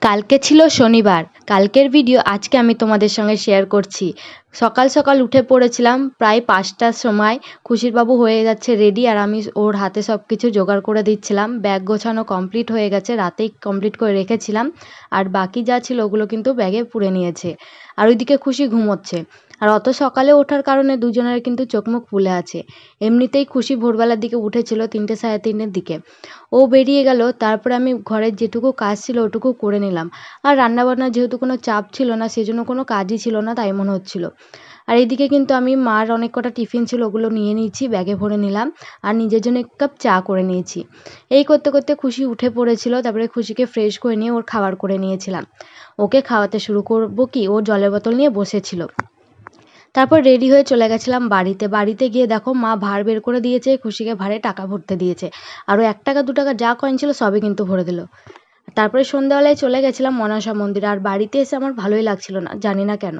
কালকে ছিল শনিবার। কালকের ভিডিও আজকে আমি তোমাদের সঙ্গে শেয়ার করছি। সকাল সকাল উঠে পড়েছিলাম প্রায় ৫টার সময়। খুশির বাবু হয়ে যাচ্ছে রেডি আর আমি ওর হাতে সব কিছু জোগাড় করে দিচ্ছিলাম। ব্যাগ গোছানো কমপ্লিট হয়ে গেছে, রাতেই কমপ্লিট করে রেখেছিলাম। আর বাকি যা ছিল ওগুলো কিন্তু ব্যাগে পুরে নিয়েছে। আর ওইদিকে খুশি ঘুমোচ্ছে। আর অত সকালে ওঠার কারণে দুজনের কিন্তু চোখ মুখ ফুলে আছে। এমনিতেই খুশি ভোরবেলার দিকে উঠেছিল ৩টে সাড়ে ৩টের দিকে। ও বেরিয়ে গেল, তারপরে আমি ঘরের যেটুকু কাজ ছিল ওটুকু করে নিলাম। আর রান্নাবান্নার যেহেতু কোনো চাপ ছিল না, সেজন্য কোনো কাজই ছিল না তাই মনে হচ্ছিল। আর এদিকে কিন্তু আমি মার অনেক কটা টিফিন ছিল ওগুলো নিয়ে নিয়েছি, ব্যাগে ভরে নিলাম। আর নিজের জন্য ১ কাপ চা করে নিয়েছি। এই করতে করতে খুশি উঠে পড়েছিল, তারপরে খুশিকে ফ্রেশ করে নিয়ে ওর খাবার করে নিয়েছিলাম। ওকে খাওয়াতে শুরু করব কি ও জলের বোতল নিয়ে বসেছিল। তারপর রেডি হয়ে চলে গেছিলাম বাড়িতে। বাড়িতে গিয়ে দেখো মা ভাঁড় বের করে দিয়েছে, খুশিকে ভাঁড়ে টাকা ভরতে দিয়েছে। আরও ১ টাকা ২ টাকা যা কয়েন ছিল সবই কিন্তু ভরে দিল। তারপরে সন্ধ্যাবেলায় চলে গেছিলাম মনসা মন্দিরে। আর বাড়িতে এসে আমার ভালোই লাগছিল না, জানি না কেন।